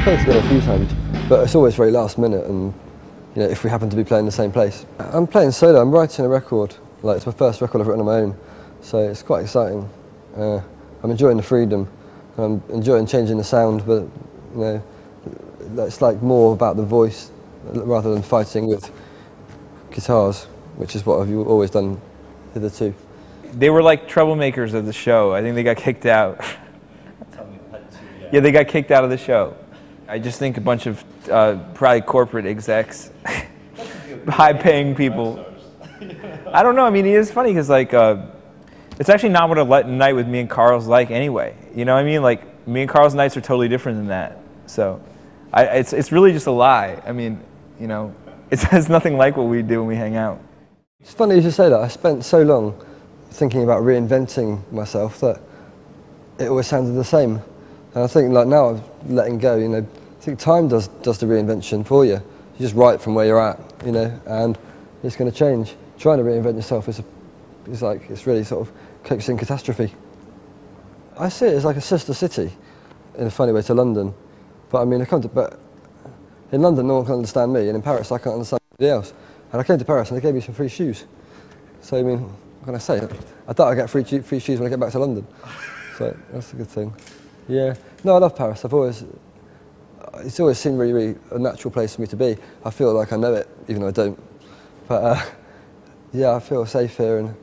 played together a few times, but it's always very last minute, and you know, if we happen to be playing the same place. I'm playing solo. I'm writing a record. Like, it's my first record I've written on my own, so it's quite exciting. I'm enjoying the freedom. I'm enjoying changing the sound, but you know, it's like more about the voice rather than fighting with guitars, which is what I've always done hitherto. They were like troublemakers of the show. I think they got kicked out. Yeah, they got kicked out of the show. I just think a bunch of probably corporate execs, high-paying people. I don't know. I mean, it is funny because like it's actually not what a night with me and Carl's like anyway. You know what I mean? Like me and Carl's nights are totally different than that. So it's really just a lie. I mean, you know, it's nothing like what we do when we hang out. It's funny you should say that. I spent so long thinking about reinventing myself that it always sounded the same. And I think like now I'm letting go, you know, I think time does the reinvention for you. You just write from where you're at, you know, and it's going to change. Trying to reinvent yourself is like, it's really sort of coaxing catastrophe. I see it as like a sister city in a funny way to London. But I mean, but in London no one can understand me, and in Paris I can't understand anybody else. And I came to Paris and they gave me some free shoes. So I mean, what can I say? I thought I'd get free shoes when I get back to London. So that's a good thing. Yeah. No, I love Paris. It's always seemed really, really a natural place for me to be. I feel like I know it, even though I don't. But yeah, I feel safe here and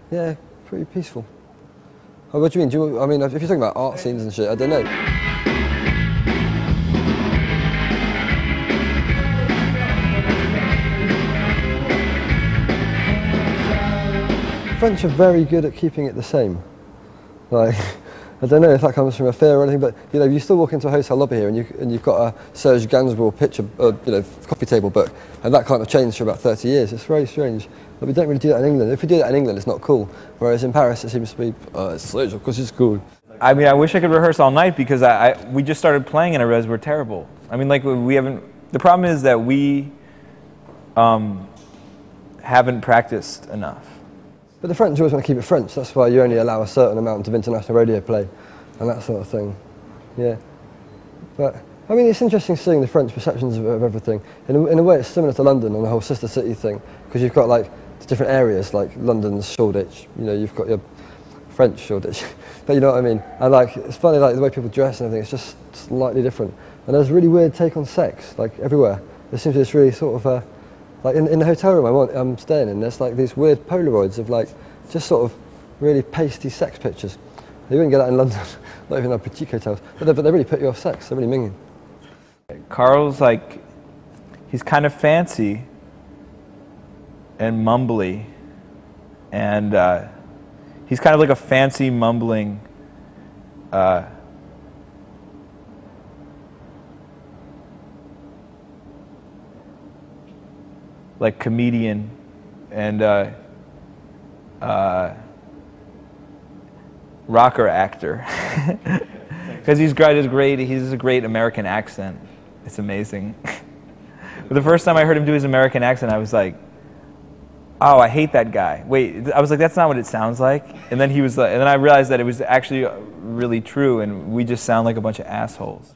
yeah, pretty peaceful. Oh, what do you mean? I mean, if you're talking about art scenes and shit, I don't know. French are very good at keeping it the same. Like, I don't know if that comes from a fear or anything, but you know, you still walk into a hotel lobby here and you've got a Serge Gainsbourg picture, you know, coffee table book, and that can't have changed for about 30 years. It's very strange. But we don't really do that in England. If we do that in England, it's not cool. Whereas in Paris, it seems to be, it's Serge, of course it's cool. I mean, I wish I could rehearse all night because we just started playing and I realized we're terrible. I mean, like we haven't. The problem is that we haven't practiced enough. But the French always want to keep it French. That's why you only allow a certain amount of international radio play and that sort of thing. Yeah. But, I mean, it's interesting seeing the French perceptions of everything. In a way, it's similar to London and the whole sister city thing, because you've got, like, the different areas, like London's Shoreditch, you know, you've got your French Shoreditch. But you know what I mean? And, like, it's funny, like, the way people dress and everything, it's just slightly different. And there's a really weird take on sex, like, everywhere. There seems to be this really sort of, like in the hotel room I'm staying in, there's like these weird Polaroids of like just sort of really pasty sex pictures. You wouldn't get that in London, not even in boutique hotels. But they really put you off sex. They're really minging. Carl's like, he's kind of fancy and mumbly, and he's kind of like a fancy mumbling like comedian and rocker actor because he's a great American accent. It's amazing. But the first time I heard him do his American accent, I was like, oh, I hate that guy. Wait, I was like, that's not what it sounds like. And then he was like, and then I realized that it was actually really true, and we just sound like a bunch of assholes.